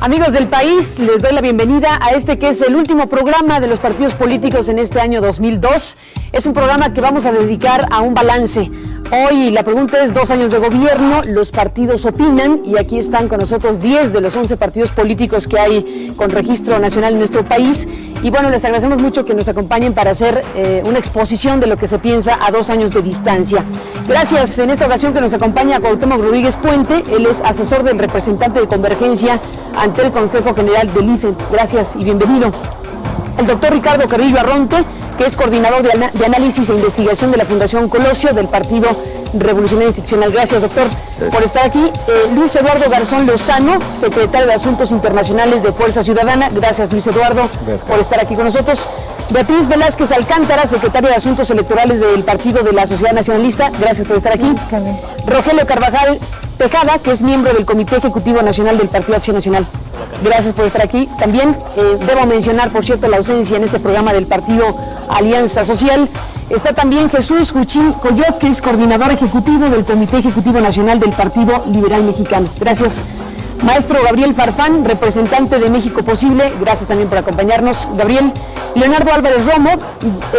Amigos del país, les doy la bienvenida a este que es el último programa de los partidos políticos en este año 2002. Es un programa que vamos a dedicar a un balance. Hoy la pregunta es 2 años de gobierno, los partidos opinan y aquí están con nosotros 10 de los 11 partidos políticos que hay con registro nacional en nuestro país. Y bueno, les agradecemos mucho que nos acompañen para hacer una exposición de lo que se piensa a 2 años de distancia. Gracias en esta ocasión que nos acompaña Cuauhtémoc Rodríguez Puente, él es asesor del representante de Convergencia ante el Consejo General del IFE. Gracias y bienvenido. El doctor Ricardo Carrillo Arronte, que es coordinador de análisis e investigación de la Fundación Colosio del Partido Revolucionario Institucional. Gracias, doctor, por estar aquí. Luis Eduardo Garzón Lozano, secretario de Asuntos Internacionales de Fuerza Ciudadana. Gracias, Luis Eduardo, por estar aquí con nosotros. Beatriz Velázquez Alcántara, secretaria de Asuntos Electorales del Partido de la Sociedad Nacionalista. Gracias por estar aquí. Rogelio Carvajal Tejada, que es miembro del Comité Ejecutivo Nacional del Partido Acción Nacional. Gracias por estar aquí. También debo mencionar, por cierto, la ausencia en este programa del Partido Alianza Social. Está también Jesús Juchín Coyot, que es coordinador ejecutivo del Comité Ejecutivo Nacional del Partido Liberal Mexicano. Gracias. Maestro Gabriel Farfán, representante de México Posible, gracias también por acompañarnos, Gabriel. Leonardo Álvarez Romo,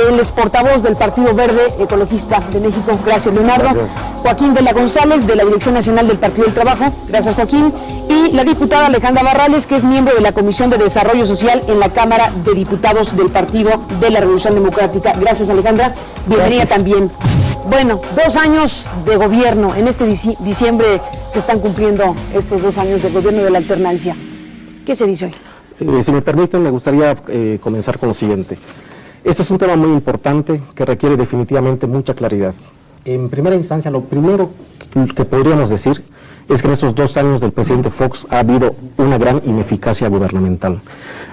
él es portavoz del Partido Verde Ecologista de México, gracias Leonardo. Gracias. Joaquín Vela González, de la Dirección Nacional del Partido del Trabajo, gracias Joaquín. Y la diputada Alejandra Barrales, que es miembro de la Comisión de Desarrollo Social en la Cámara de Diputados del Partido de la Revolución Democrática. Gracias Alejandra, bienvenida también. Bueno, 2 años de gobierno. En este diciembre se están cumpliendo estos 2 años de gobierno de la alternancia. ¿Qué se dice hoy? Si me permiten, me gustaría comenzar con lo siguiente. Este es un tema muy importante que requiere definitivamente mucha claridad. En primera instancia, lo primero que podríamos decir es que en esos 2 años del presidente Fox ha habido una gran ineficacia gubernamental.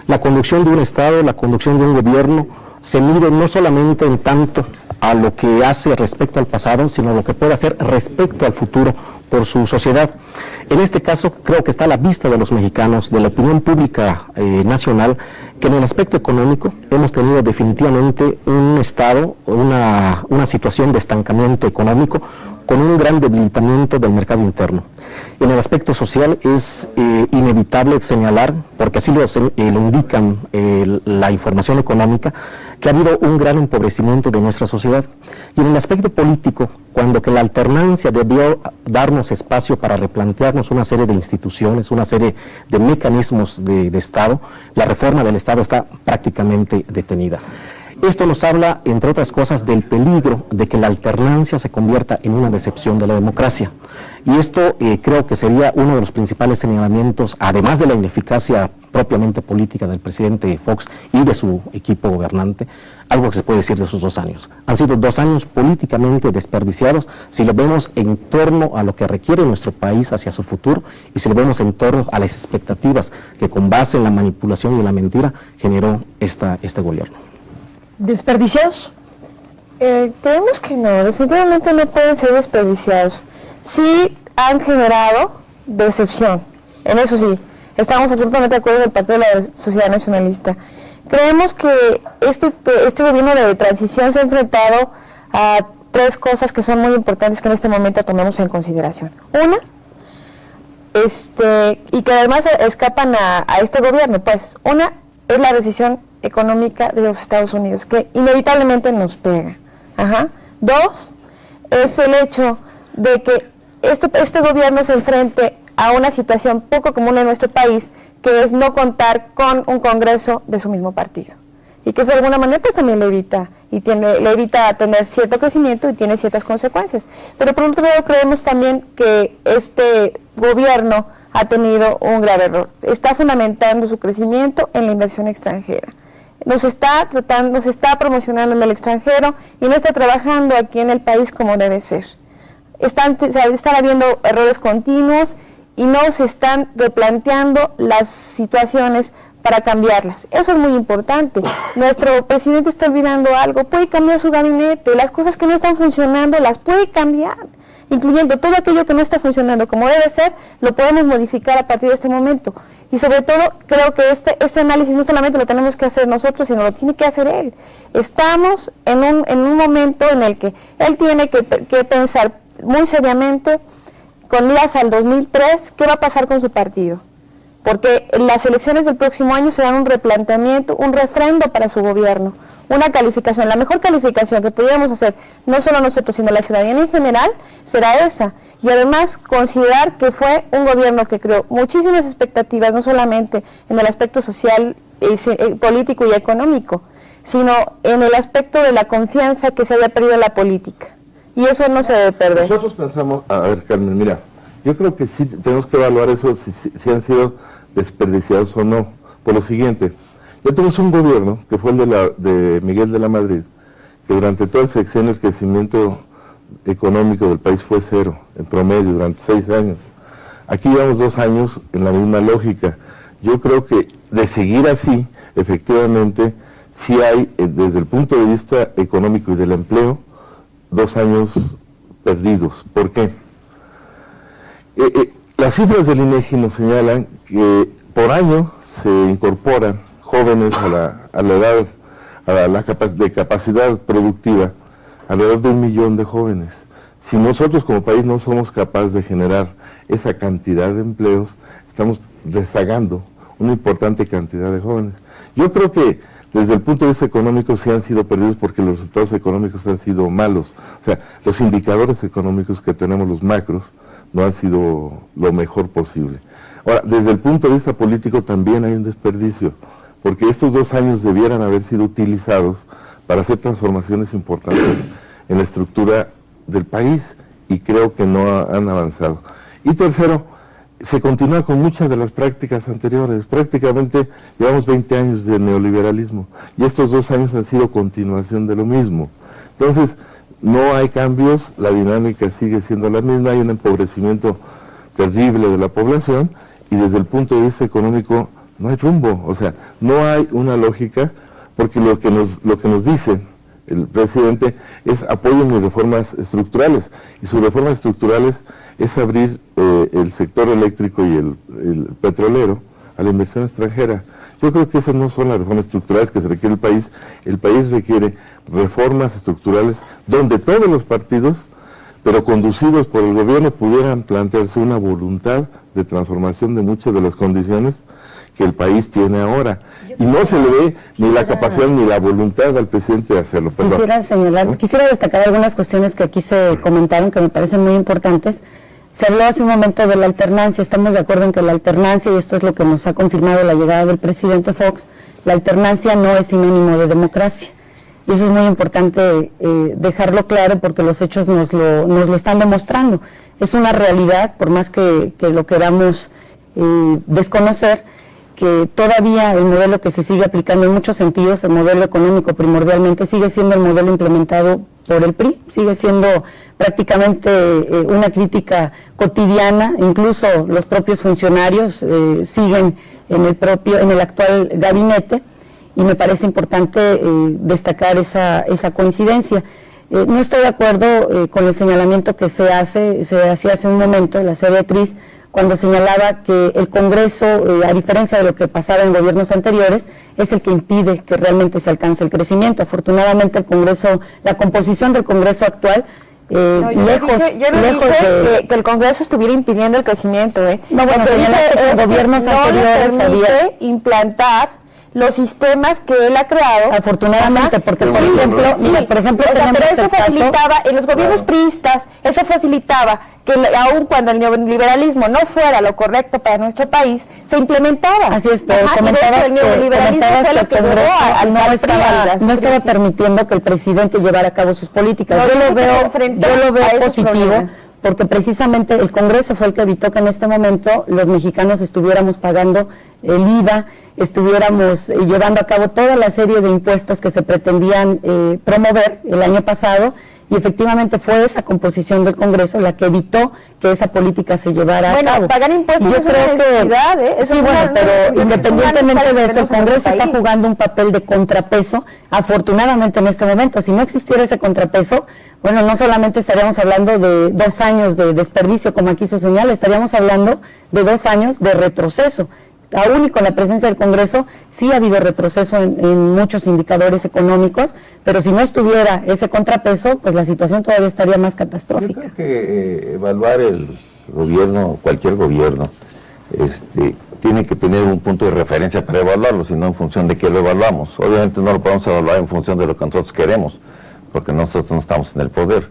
La conducción de un Estado, la conducción de un gobierno se mide no solamente en tanto a lo que hace respecto al pasado, sino lo que puede hacer respecto al futuro por su sociedad. En este caso, creo que está a la vista de los mexicanos, de la opinión pública nacional, que en el aspecto económico hemos tenido definitivamente un estado, una situación de estancamiento económico, con un gran debilitamiento del mercado interno. En el aspecto social es inevitable señalar, porque así lo indican la información económica, que ha habido un gran empobrecimiento de nuestra sociedad. Y en el aspecto político, cuando que la alternancia debió darnos espacio para replantearnos una serie de instituciones, una serie de mecanismos de Estado, la reforma del Estado está prácticamente detenida. Esto nos habla, entre otras cosas, del peligro de que la alternancia se convierta en una decepción de la democracia. Y esto creo que sería uno de los principales señalamientos, además de la ineficacia propiamente política del presidente Fox y de su equipo gobernante, algo que se puede decir de esos 2 años. Han sido 2 años políticamente desperdiciados si lo vemos en torno a lo que requiere nuestro país hacia su futuro y si lo vemos en torno a las expectativas que con base en la manipulación y en la mentira generó este gobierno. ¿Desperdiciados? Creemos que no, definitivamente no pueden ser desperdiciados. Sí han generado decepción, en eso sí, estamos absolutamente de acuerdo con el Partido de la Sociedad Nacionalista. Creemos que este gobierno de transición se ha enfrentado a 3 cosas que son muy importantes que en este momento tomemos en consideración. Una, y que además escapan a este gobierno, pues, una es la decisión económica de los Estados Unidos, que inevitablemente nos pega. 2, es el hecho de que este gobierno se enfrente a una situación poco común en nuestro país, que es no contar con un Congreso de su mismo partido. Y que eso de alguna manera pues también le evita tener cierto crecimiento y tiene ciertas consecuencias. Pero por otro lado creemos también que este gobierno ha tenido un grave error. Está fundamentando su crecimiento en la inversión extranjera. Nos está promocionando en el extranjero y no está trabajando aquí en el país como debe ser. Están habiendo errores continuos y no se están replanteando las situaciones para cambiarlas. Eso es muy importante. Nuestro presidente está olvidando algo, puede cambiar su gabinete, las cosas que no están funcionando las puede cambiar, incluyendo todo aquello que no está funcionando como debe ser, lo podemos modificar a partir de este momento. Y sobre todo, creo que este análisis no solamente lo tenemos que hacer nosotros, sino lo tiene que hacer él. Estamos en un momento en el que él tiene que pensar muy seriamente, con miras al 2003, qué va a pasar con su partido. porque las elecciones del próximo año serán un replanteamiento, un refrendo para su gobierno, una calificación, la mejor calificación que pudiéramos hacer, no solo nosotros, sino la ciudadanía en general, será esa. Y además considerar que fue un gobierno que creó muchísimas expectativas, no solamente en el aspecto social, político y económico, sino en el aspecto de la confianza que se había perdido en la política. Y eso no se debe perder. Nosotros pensamos, a ver, Carmen, mira, yo creo que sí tenemos que evaluar eso, si han sido desperdiciados o no, por lo siguiente. Ya tenemos un gobierno, que fue el de Miguel de la Madrid, que durante todo el sexenio el crecimiento económico del país fue cero, en promedio, durante 6 años. Aquí llevamos 2 años en la misma lógica. Yo creo que de seguir así, efectivamente, sí hay, desde el punto de vista económico y del empleo, 2 años perdidos. ¿Por qué? Las cifras del INEGI nos señalan que por año se incorporan jóvenes a la edad, de capacidad productiva, alrededor de 1 millón de jóvenes. Si nosotros como país no somos capaces de generar esa cantidad de empleos, estamos rezagando una importante cantidad de jóvenes. Yo creo que desde el punto de vista económico sí han sido perdidos porque los resultados económicos han sido malos. O sea, los indicadores económicos que tenemos, los macros, no han sido lo mejor posible. Ahora, desde el punto de vista político también hay un desperdicio, porque estos 2 años debieran haber sido utilizados para hacer transformaciones importantes en la estructura del país, y creo que no han avanzado. Y tercero, se continúa con muchas de las prácticas anteriores. Prácticamente llevamos 20 años de neoliberalismo, y estos 2 años han sido continuación de lo mismo. Entonces, no hay cambios, la dinámica sigue siendo la misma, hay un empobrecimiento terrible de la población, y desde el punto de vista económico no hay rumbo, o sea, no hay una lógica, porque lo que nos dice el presidente es apoyen mis reformas estructurales, y sus reformas estructurales es abrir el sector eléctrico y el petrolero a la inversión extranjera. Yo creo que esas no son las reformas estructurales que se requiere el país. El país requiere reformas estructurales donde todos los partidos, pero conducidos por el gobierno, pudieran plantearse una voluntad de transformación de muchas de las condiciones que el país tiene ahora. Y no se le ve ni la capacidad ni la voluntad al presidente de hacerlo. Quisiera destacar algunas cuestiones que aquí se comentaron que me parecen muy importantes. Se habló hace un momento de la alternancia. Estamos de acuerdo en que la alternancia, y esto es lo que nos ha confirmado la llegada del presidente Fox, la alternancia no es sinónimo de democracia. Y eso es muy importante dejarlo claro, porque los hechos nos lo están demostrando. Es una realidad, por más que lo queramos desconocer, que todavía el modelo que se sigue aplicando en muchos sentidos, el modelo económico primordialmente, sigue siendo el modelo implementado por el PRI, sigue siendo prácticamente una crítica cotidiana. Incluso los propios funcionarios siguen en el actual gabinete, y me parece importante destacar esa coincidencia. No estoy de acuerdo con el señalamiento que se hacía hace un momento, la señora Beatriz, cuando señalaba que el Congreso, a diferencia de lo que pasaba en gobiernos anteriores, es el que impide que realmente se alcance el crecimiento. Afortunadamente el Congreso, la composición del Congreso actual, yo no dije que el Congreso estuviera impidiendo el crecimiento. No, bueno, que gobiernos anteriores no le permite implantar los sistemas que él ha creado. Afortunadamente, porque por ejemplo, pero eso facilitaba, en los gobiernos priistas, eso facilitaba que aun cuando el neoliberalismo no fuera lo correcto para nuestro país, se implementara. Así es, pero el neoliberalismo fue lo que llevó al no estaba permitiendo que el presidente llevara a cabo sus políticas. Yo lo veo positivo, porque precisamente el Congreso fue el que evitó que en este momento los mexicanos estuviéramos pagando el IVA, estuviéramos llevando a cabo toda la serie de impuestos que se pretendían promover el año pasado, y efectivamente fue esa composición del Congreso la que evitó que esa política se llevara a cabo. Pagar impuestos es una necesidad, pero independientemente de eso, el Congreso está jugando un papel de contrapeso, afortunadamente en este momento. Si no existiera ese contrapeso, bueno, no solamente estaríamos hablando de 2 años de desperdicio, como aquí se señala, estaríamos hablando de 2 años de retroceso. Aún y con la presencia del Congreso, sí ha habido retroceso en muchos indicadores económicos, pero si no estuviera ese contrapeso, pues la situación todavía estaría más catastrófica. Yo creo que evaluar el gobierno, cualquier gobierno, tiene que tener un punto de referencia para evaluarlo, sino en función de qué lo evaluamos. Obviamente no lo podemos evaluar en función de lo que nosotros queremos, porque nosotros no estamos en el poder.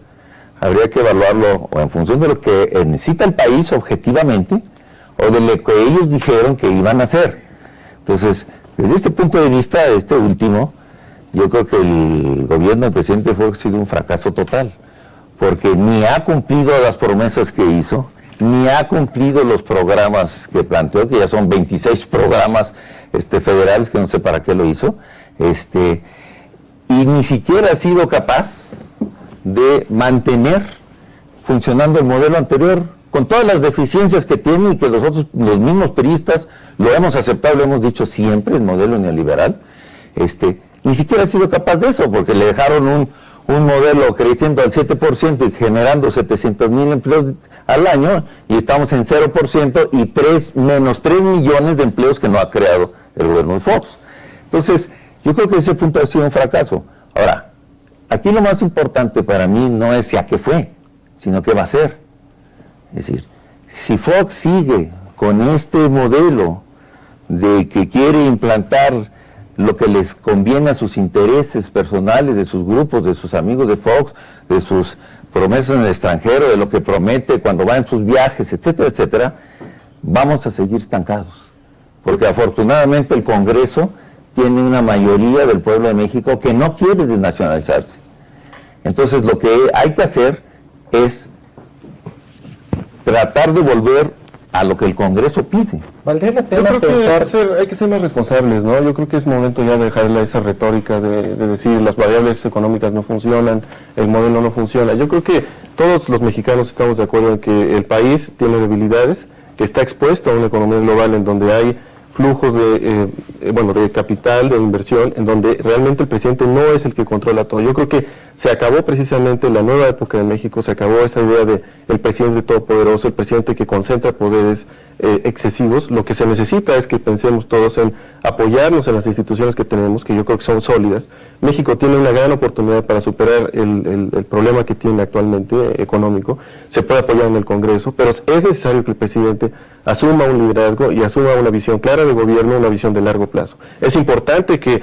Habría que evaluarlo o en función de lo que necesita el país objetivamente, o de lo que ellos dijeron que iban a hacer. Entonces, desde este punto de vista, este último, yo creo que el gobierno del presidente Fox ha sido un fracaso total, porque ni ha cumplido las promesas que hizo, ni ha cumplido los programas que planteó, que ya son 26 programas federales, que no sé para qué lo hizo, y ni siquiera ha sido capaz de mantener funcionando el modelo anterior, con todas las deficiencias que tiene y que nosotros, los mismos priistas, lo hemos aceptado, lo hemos dicho siempre, el modelo neoliberal, ni siquiera ha sido capaz de eso, porque le dejaron un modelo creciendo al 7% y generando 700,000 empleos al año, y estamos en 0% y menos 3 millones de empleos que no ha creado el gobierno de Fox. Entonces, yo creo que ese punto ha sido un fracaso. Ahora, aquí lo más importante para mí no es ya qué fue, sino qué va a ser. Es decir, si Fox sigue con este modelo de que quiere implantar lo que les conviene a sus intereses personales, de sus grupos, de sus amigos de Fox, de sus promesas en el extranjero, de lo que promete cuando va en sus viajes, etcétera, etcétera, vamos a seguir estancados. Porque afortunadamente el Congreso tiene una mayoría del pueblo de México que no quiere desnacionalizarse. Entonces lo que hay que hacer es tratar de volver a lo que el Congreso pide. Valdría la pena pensar... hay que ser más responsables, ¿no? Yo creo que es momento ya de dejarle esa retórica de decir las variables económicas no funcionan, el modelo no funciona. Yo creo que todos los mexicanos estamos de acuerdo en que el país tiene debilidades, que está expuesto a una economía global en donde hay flujos de capital, de inversión, en donde realmente el presidente no es el que controla todo. Yo creo que se acabó precisamente la nueva época de México, se acabó esa idea de el presidente todopoderoso, el presidente que concentra poderes excesivos. Lo que se necesita es que pensemos todos en apoyarnos en las instituciones que tenemos, que yo creo que son sólidas. México tiene una gran oportunidad para superar el problema que tiene actualmente económico. Se puede apoyar en el Congreso, pero es necesario que el presidente asuma un liderazgo y asuma una visión clara de gobierno, una visión de largo plazo. Es importante que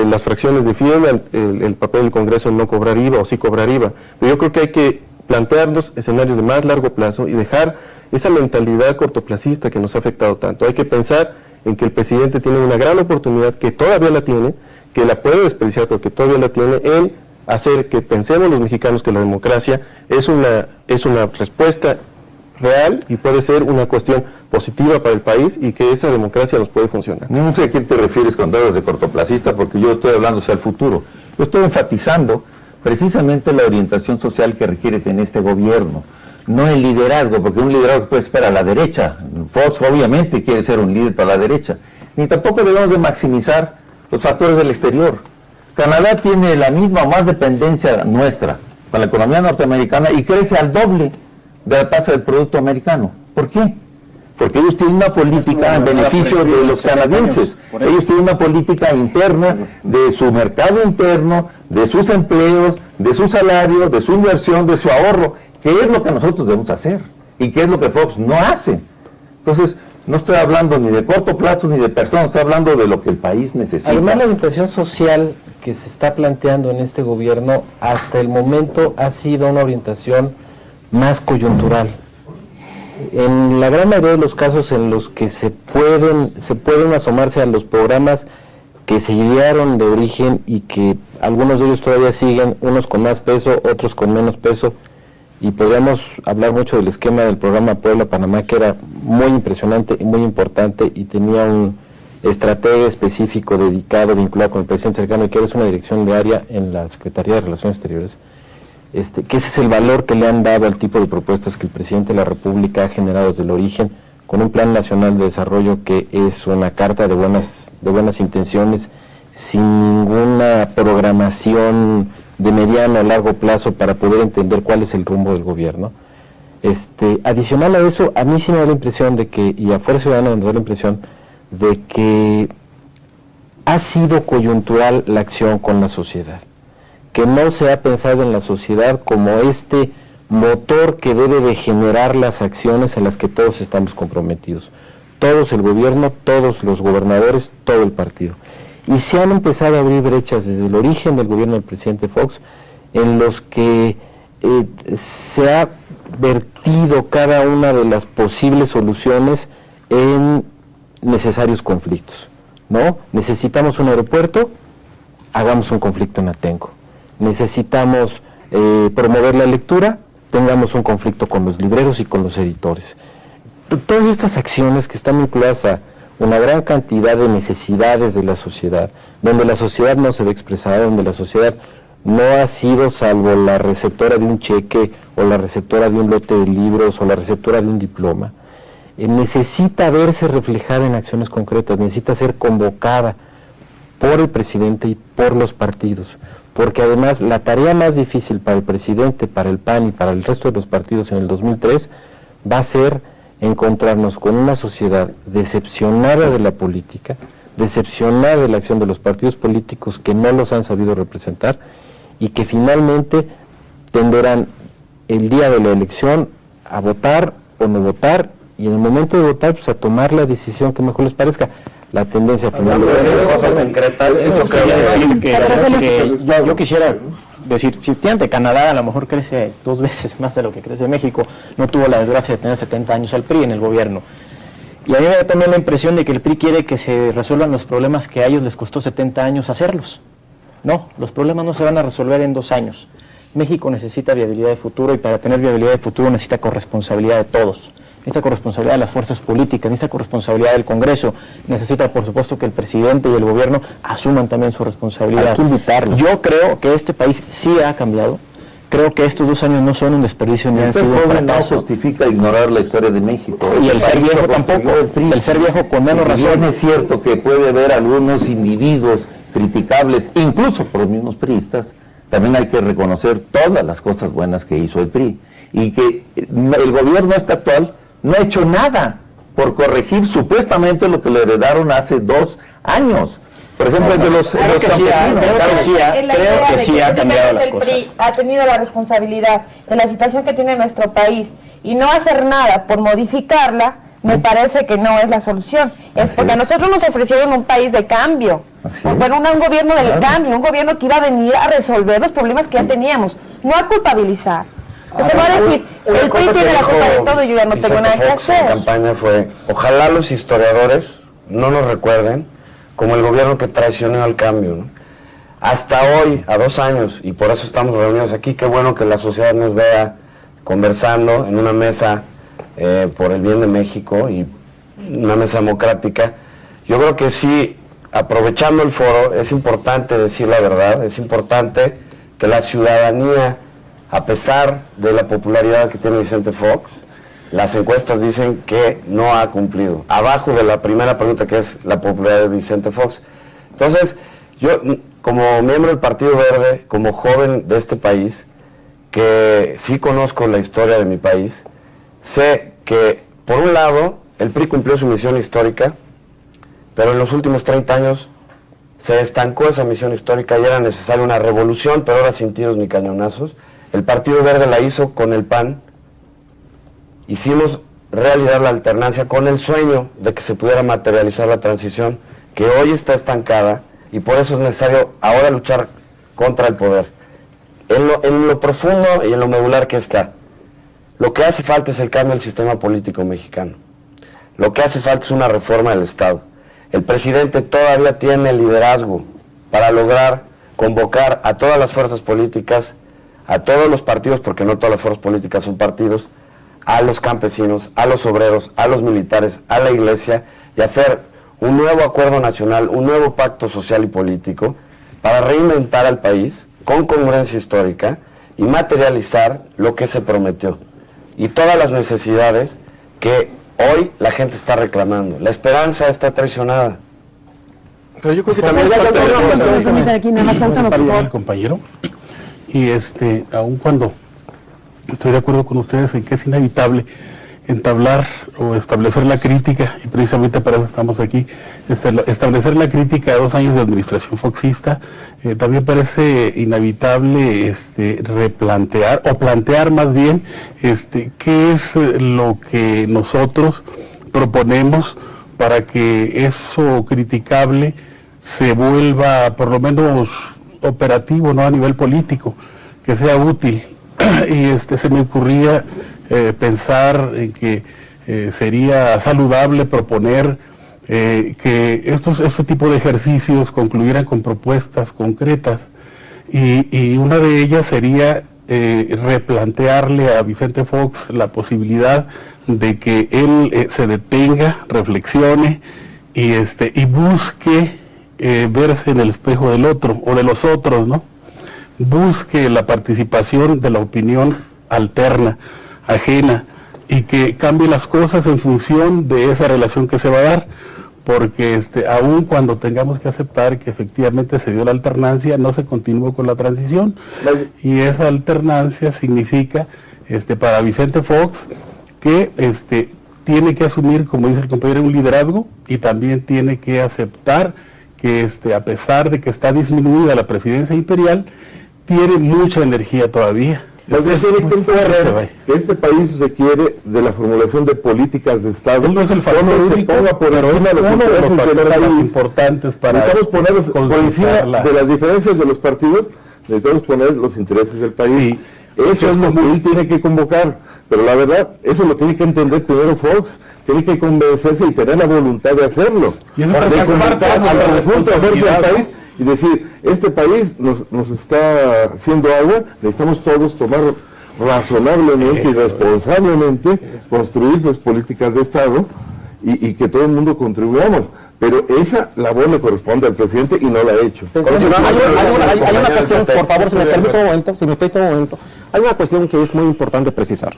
las fracciones defiendan el papel del Congreso en no cobrar IVA o sí cobrar IVA, pero yo creo que hay que plantearnos escenarios de más largo plazo y dejar esa mentalidad cortoplacista que nos ha afectado tanto. Hay que pensar en que el presidente tiene una gran oportunidad, que todavía la tiene, que la puede desperdiciar, pero que todavía la tiene, en hacer que pensemos los mexicanos que la democracia es una respuesta real y puede ser una cuestión positiva para el país y que esa democracia nos puede funcionar. No sé a quién te refieres cuando hablas de cortoplacista, porque yo estoy hablando hacia el futuro. Yo estoy enfatizando precisamente la orientación social que requiere tener este gobierno, no el liderazgo, porque un liderazgo puede ser para la derecha. Fox obviamente quiere ser un líder para la derecha, ni tampoco debemos de maximizar los factores del exterior. Canadá tiene la misma o más dependencia nuestra con la economía norteamericana y crece al doble de la tasa del producto americano. ¿Por qué? Porque ellos tienen una política en beneficio de los canadienses. Ellos tienen una política interna de su mercado interno, de sus empleos, de su salario, de su inversión, de su ahorro, que es lo que nosotros debemos hacer y que es lo que Fox no hace. Entonces, no estoy hablando ni de corto plazo ni de personas, estoy hablando de lo que el país necesita. Además, la orientación social que se está planteando en este gobierno hasta el momento ha sido una orientación más coyuntural. En la gran mayoría de los casos en los que se pueden asomarse a los programas que se idearon de origen y que algunos de ellos todavía siguen, unos con más peso, otros con menos peso, y podríamos hablar mucho del esquema del programa Puebla-Panamá, que era muy impresionante y muy importante y tenía un estratega específico dedicado, vinculado con el presidente cercano, y que es una dirección de área en la Secretaría de Relaciones Exteriores, que ese es el valor que le han dado al tipo de propuestas que el presidente de la República ha generado desde el origen, con un plan nacional de desarrollo que es una carta de buenas intenciones, sin ninguna programación de mediano a largo plazo para poder entender cuál es el rumbo del gobierno. Adicional a eso, a mí sí me da la impresión de que, y a Fuerza Ciudadana me da la impresión de que ha sido coyuntural la acción con la sociedad, que no se ha pensado en la sociedad como motor que debe de generar las acciones a las que todos estamos comprometidos. todos el gobierno, todos los gobernadores, todo el partido. Y se han empezado a abrir brechas desde el origen del gobierno del presidente Fox, en los que se ha vertido cada una de las posibles soluciones en necesarios conflictos, ¿no? Necesitamos un aeropuerto, hagamos un conflicto en Atenco. Necesitamos promover la lectura, tengamos un conflicto con los libreros y con los editores. Todas estas acciones que están vinculadas a una gran cantidad de necesidades de la sociedad, donde la sociedad no se ve expresada, donde la sociedad no ha sido salvo la receptora de un cheque o la receptora de un lote de libros o la receptora de un diploma, necesita verse reflejada en acciones concretas, necesita ser convocada por el presidente y por los partidos, porque además la tarea más difícil para el presidente, para el PAN y para el resto de los partidos en el 2003 va a ser encontrarnos con una sociedad decepcionada de la política, decepcionada de la acción de los partidos políticos que no los han sabido representar y que finalmente tenderán el día de la elección a votar o no votar, y en el momento de votar pues a tomar la decisión que mejor les parezca. La tendencia final de cosas concretas, eso quería decir que yo quisiera decir, si ante Canadá a lo mejor crece 2 veces más de lo que crece México, no tuvo la desgracia de tener 70 años al PRI en el gobierno. Y a mí me da también la impresión de que el PRI quiere que se resuelvan los problemas que a ellos les costó 70 años hacerlos. No, los problemas no se van a resolver en 2 años. México necesita viabilidad de futuro, y para tener viabilidad de futuro necesita corresponsabilidad de todos. Necesita corresponsabilidad de las fuerzas políticas, necesita corresponsabilidad del Congreso, necesita por supuesto que el presidente y el gobierno asuman también su responsabilidad. Hay que invitarlos. Yo creo que este país sí ha cambiado, creo que estos 2 años no son un desperdicio ni han sido un fracaso. No justifica ignorar la historia de México. Y el ser viejo tampoco, el ser viejo con menos razón. Es cierto que puede haber algunos individuos criticables, incluso por los mismos priistas, también hay que reconocer todas las cosas buenas que hizo el PRI, y que el gobierno actual no ha hecho nada por corregir supuestamente lo que le heredaron hace 2 años. Por ejemplo, de los campesinos. Creo que sí ha cambiado las cosas. PRI ha tenido la responsabilidad de la situación que tiene nuestro país, y no hacer nada por modificarla me parece que no es la solución. Es porque a nosotros nos ofrecieron un país de cambio. Bueno, un gobierno del cambio, un gobierno que iba a venir a resolver los problemas que ya teníamos, no a culpabilizar. Se va a decir, el PRI tiene la culpa de todo y yo ya no tengo nada que hacer. La campaña fue, ojalá los historiadores no nos recuerden como el gobierno que traicionó al cambio, ¿no? Hasta hoy, a 2 años, y por eso estamos reunidos aquí, qué bueno que la sociedad nos vea conversando en una mesa por el bien de México, y una mesa democrática. Yo creo que sí, aprovechando el foro, es importante decir la verdad, es importante que la ciudadanía, a pesar de la popularidad que tiene Vicente Fox, las encuestas dicen que no ha cumplido. Abajo de la primera pregunta, que es la popularidad de Vicente Fox. Entonces, yo, como miembro del Partido Verde, como joven de este país, que sí conozco la historia de mi país, sé que, por un lado, el PRI cumplió su misión histórica, pero en los últimos 30 años se estancó esa misión histórica y era necesaria una revolución, pero ahora sin tiros ni cañonazos. El Partido Verde la hizo con el PAN. Hicimos realidad la alternancia con el sueño de que se pudiera materializar la transición, que hoy está estancada, y por eso es necesario ahora luchar contra el poder. En lo profundo y en lo medular que está, lo que hace falta es el cambio del sistema político mexicano. Lo que hace falta es una reforma del Estado. El presidente todavía tiene el liderazgo para lograr convocar a todas las fuerzas políticas, a todos los partidos, porque no todas las fuerzas políticas son partidos, a los campesinos, a los obreros, a los militares, a la iglesia, y hacer un nuevo acuerdo nacional, un nuevo pacto social y político para reinventar al país con congruencia histórica y materializar lo que se prometió y todas las necesidades que hoy la gente está reclamando. La esperanza está traicionada. Pero yo creo que también es parte del compañero, y aun cuando estoy de acuerdo con ustedes en que es inevitable entablar o establecer la crítica, y precisamente para eso estamos aquí, establecer la crítica a 2 años de administración foxista, también parece inevitable plantear más bien qué es lo que nosotros proponemos para que eso criticable se vuelva por lo menos operativo, no a nivel político, que sea útil. Y se me ocurría pensar en que sería saludable proponer que este tipo de ejercicios concluyeran con propuestas concretas, y una de ellas sería replantearle a Vicente Fox la posibilidad de que él se detenga, reflexione y busque verse en el espejo del otro o de los otros, ¿no? Busque la participación de la opinión alterna, ajena, y que cambie las cosas en función de esa relación que se va a dar, porque aun cuando tengamos que aceptar que efectivamente se dio la alternancia, no se continuó con la transición, y esa alternancia significa para Vicente Fox que tiene que asumir, como dice el compañero, un liderazgo, y también tiene que aceptar que a pesar de que está disminuida la presidencia imperial, tiene mucha energía todavía. Que este país requiere de la formulación de políticas de Estado. Él no es el factor único, pero es uno de los factores más importantes para necesitamos ponerlos por encima de las diferencias de los partidos, necesitamos poner los intereses del país. Sí, eso es lo que él tiene que convocar, pero la verdad, eso lo tiene que entender primero Fox, tiene que convencerse y tener la voluntad de hacerlo. Y eso de convocar al conjunto del país y decir, este país nos está haciendo agua, necesitamos todos tomar razonablemente y responsablemente, construir pues políticas de Estado y que todo el mundo contribuyamos. Pero esa labor le corresponde al presidente y no la ha hecho. Hay una cuestión, por favor, si me permite un momento, hay una cuestión que es muy importante precisar.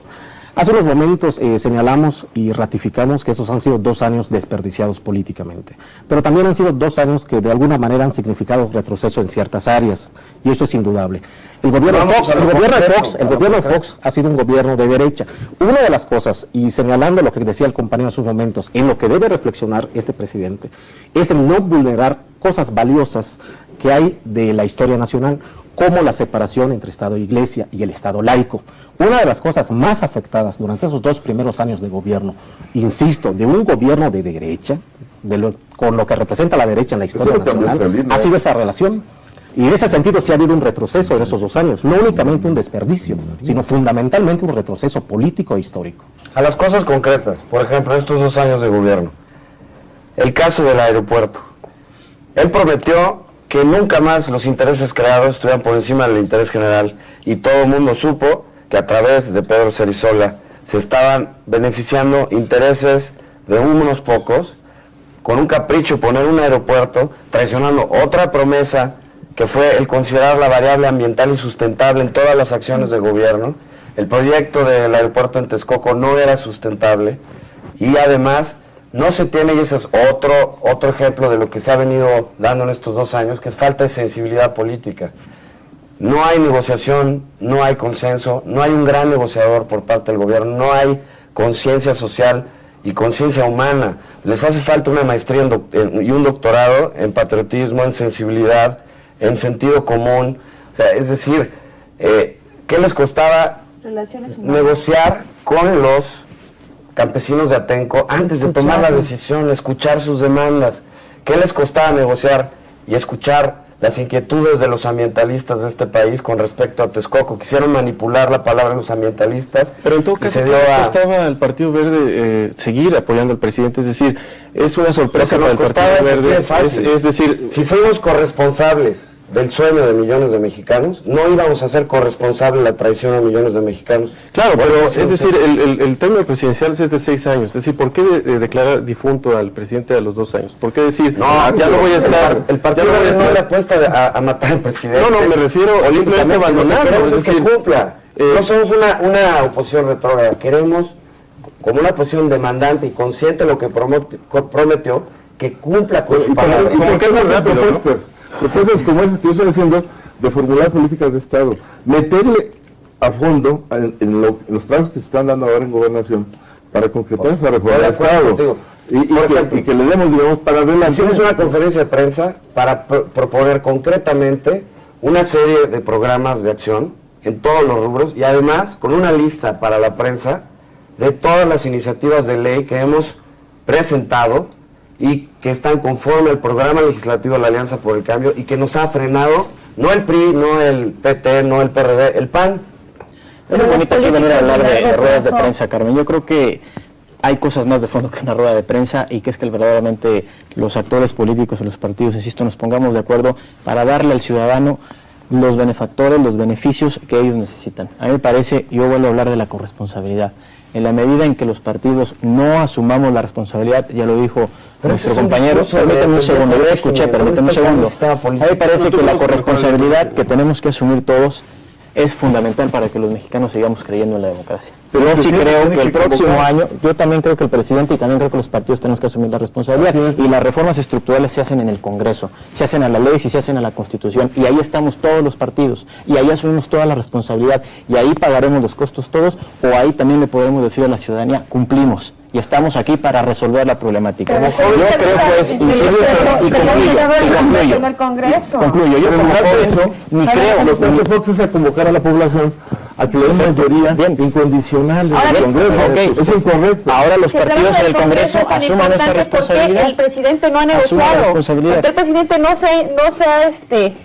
Hace unos momentos señalamos y ratificamos que esos han sido 2 años desperdiciados políticamente, pero también han sido 2 años que de alguna manera han significado retroceso en ciertas áreas, y eso es indudable. El gobierno de Fox ha sido un gobierno de derecha. Una de las cosas, y señalando lo que decía el compañero en sus momentos, en lo que debe reflexionar este presidente, es en no vulnerar cosas valiosas que hay de la historia nacional, como la separación entre Estado e Iglesia y el Estado laico. Una de las cosas más afectadas durante esos 2 primeros años de gobierno, insisto, de un gobierno de derecha, con lo que representa la derecha en la historia nacional, ha sido esa relación. Y en ese sentido sí ha habido un retroceso en esos 2 años, no únicamente un desperdicio, sino fundamentalmente un retroceso político e histórico. A las cosas concretas, por ejemplo, estos 2 años de gobierno, el caso del aeropuerto. Él prometió que nunca más los intereses creados estuvieran por encima del interés general, y todo el mundo supo que a través de Pedro Cerizola se estaban beneficiando intereses de unos pocos, con un capricho poner un aeropuerto, traicionando otra promesa que fue el considerar la variable ambiental y sustentable en todas las acciones de gobierno. El proyecto del aeropuerto en Texcoco no era sustentable, y además no se tiene, y ese es otro ejemplo de lo que se ha venido dando en estos 2 años, que es falta de sensibilidad política. No hay negociación, no hay consenso, no hay un gran negociador por parte del gobierno, no hay conciencia social y conciencia humana. Les hace falta una maestría y un doctorado en patriotismo, en sensibilidad, en sentido común. O sea, es decir, ¿qué les costaba negociar con los campesinos de Atenco antes de tomar la decisión, escuchar sus demandas? ¿Qué les costaba negociar y escuchar las inquietudes de los ambientalistas de este país con respecto a Texcoco? Quisieron manipular la palabra de los ambientalistas. Pero en todo caso, ¿qué costaba al Partido Verde seguir apoyando al presidente? Es decir, es una sorpresa para el Partido Verde. Es decir, si fuimos corresponsables del sueño de millones de mexicanos, no íbamos a ser corresponsables de la traición a millones de mexicanos. Claro, pero es decir, el término presidencial es de 6 años. Es decir, ¿por qué declarar difunto al presidente a los 2 años? ¿Por qué decir, ya no voy a estar? El partido no le apuesta a matar al presidente. No, me refiero a simplemente abandonarlo. Queremos es que cumpla. No somos una oposición retrógrada, queremos, como una oposición demandante y consciente de lo que prometió, que cumpla con su palabra. ¿Por qué no da propuestas? Propuestas como esas que yo estoy haciendo, de formular políticas de Estado, meterle a fondo en los trabajos que se están dando ahora en gobernación para concretar esa reforma de Estado y que le demos, digamos, para adelante. Hicimos una conferencia de prensa para proponer concretamente una serie de programas de acción en todos los rubros, y además con una lista para la prensa de todas las iniciativas de ley que hemos presentado y que están conforme al programa legislativo de la Alianza por el Cambio y que nos ha frenado, no el PRI, no el PT, no el PRD, el PAN. Es muy bonito aquí venir a hablar de ruedas de prensa, Carmen. Yo creo que hay cosas más de fondo que una rueda de prensa y que es que verdaderamente los actores políticos y los partidos, insisto, nos pongamos de acuerdo para darle al ciudadano los benefactores, los beneficios que ellos necesitan. A mí me parece, yo vuelvo a hablar de la corresponsabilidad. En la medida en que los partidos no asumamos la responsabilidad, ya lo dijo nuestro compañero, permíteme un segundo, yo escuché, permíteme un segundo. A mí me parece que la corresponsabilidad que tenemos que asumir todos es fundamental para que los mexicanos sigamos creyendo en la democracia. Pero yo sí creo que el próximo año, yo también creo que el presidente y también creo que los partidos tenemos que asumir la responsabilidad, y las reformas estructurales se hacen en el Congreso, se hacen a la ley y se hacen a la Constitución, y ahí estamos todos los partidos, y ahí asumimos toda la responsabilidad, y ahí pagaremos los costos todos, o ahí también le podremos decir a la ciudadanía, cumplimos. Y estamos aquí para resolver la problemática. Yo creo, pues, insisto, y concluyo. En el Congreso. Concluyo. Yo como eso, ni creo. Lo que hace Fox es a convocar a la población a que le den mayoría incondicional en el Congreso. Okay. Es incorrecto. Ahora los partidos en el Congreso asuman esa responsabilidad. El presidente no ha negociado. Porque el presidente no se ha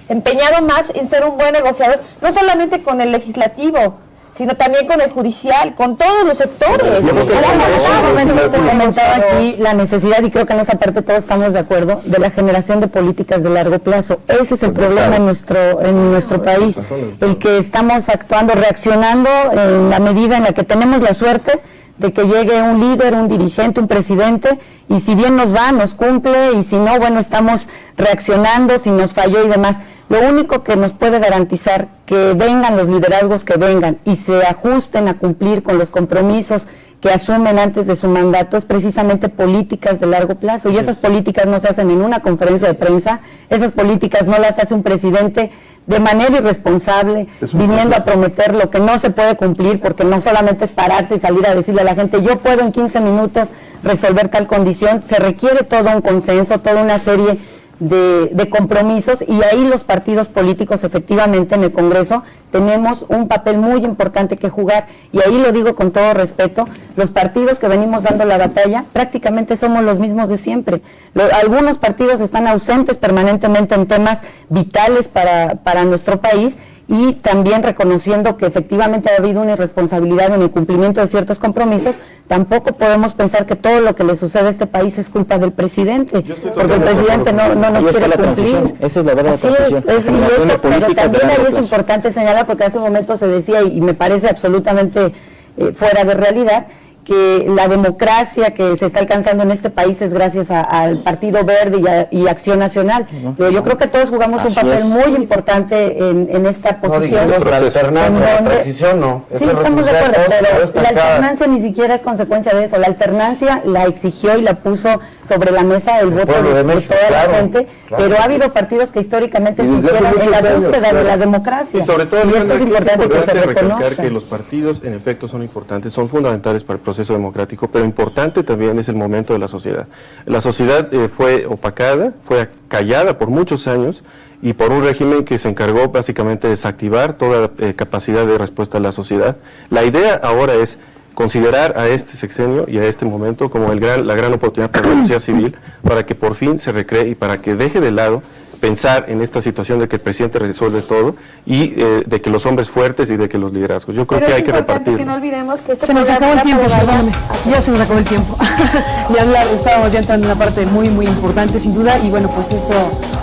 empeñado más en ser un buen negociador, no solamente con el legislativo, sino también con el judicial, con todos los sectores. Yo creo que se comentaba aquí la necesidad, y creo que en esa parte todos estamos de acuerdo, de la generación de políticas de largo plazo. Ese es el problema en nuestro país, el que estamos actuando, reaccionando en la medida en la que tenemos la suerte de que llegue un líder, un dirigente, un presidente, y si bien nos va, nos cumple, y si no, bueno, estamos reaccionando, si nos falló y demás. Lo único que nos puede garantizar que vengan los liderazgos que vengan y se ajusten a cumplir con los compromisos que asumen antes de su mandato es precisamente políticas de largo plazo, y esas políticas no se hacen en una conferencia de prensa, esas políticas no las hace un presidente de manera irresponsable, viniendo a prometer lo que no se puede cumplir, porque no solamente es pararse y salir a decirle a la gente, yo puedo en 15 minutos resolver tal condición, se requiere todo un consenso, toda una serie de compromisos, y ahí los partidos políticos efectivamente en el Congreso tenemos un papel muy importante que jugar, y ahí lo digo con todo respeto, los partidos que venimos dando la batalla prácticamente somos los mismos de siempre. Algunos partidos están ausentes permanentemente en temas vitales para nuestro país, y también reconociendo que efectivamente ha habido una irresponsabilidad en el cumplimiento de ciertos compromisos. Tampoco podemos pensar que todo lo que le sucede a este país es culpa del presidente, porque el presidente no nos quiere cumplir. Esa es la verdad. Así es, pero también ahí es importante señalar, porque hace un momento se decía, y me parece absolutamente fuera de realidad, que la democracia que se está alcanzando en este país es gracias al Partido Verde y Acción Nacional. Yo creo que todos jugamos un papel muy importante en esta posición. No, la alternancia, la transición no. Sí, estamos de acuerdo, pero la alternancia ni siquiera es consecuencia de eso. La alternancia la exigió y la puso sobre la mesa el voto de toda la gente, pero ha habido partidos que históricamente surgieron en la búsqueda de la democracia. Y sobre todo, eso es importante que se reconozca. Que los partidos, en efecto, son importantes, son fundamentales para el proceso democrático, pero importante también es el momento de la sociedad. La sociedad fue opacada, fue callada por muchos años, y por un régimen que se encargó básicamente de desactivar toda capacidad de respuesta a la sociedad. La idea ahora es considerar a este sexenio y a este momento como la gran oportunidad para la sociedad civil, para que por fin se recree y para que deje de lado pensar en esta situación de que el presidente resuelve todo, y de que los hombres fuertes y de que los liderazgos. Yo creo que hay que repartir. Que no olvidemos que se nos acabó el tiempo, perdóname. Ya se nos acabó el tiempo. De hablar, estábamos ya entrando en una parte muy, muy importante, sin duda, y bueno, pues esto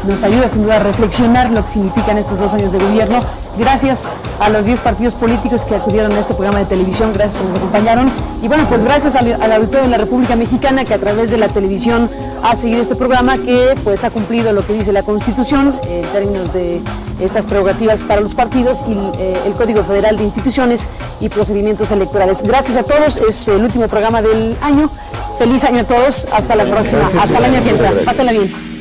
nos ayuda sin duda a reflexionar lo que significan estos 2 años de gobierno. Gracias a los 10 partidos políticos que acudieron a este programa de televisión, gracias que nos acompañaron, y bueno, pues gracias al auditorio de la República Mexicana, que a través de la televisión ha seguido este programa, que pues ha cumplido lo que dice la Constitución en términos de estas prerrogativas para los partidos y el Código Federal de Instituciones y Procedimientos Electorales. Gracias a todos, es el último programa del año. Feliz año a todos, hasta la próxima, hasta el año que entra. Pásenla bien.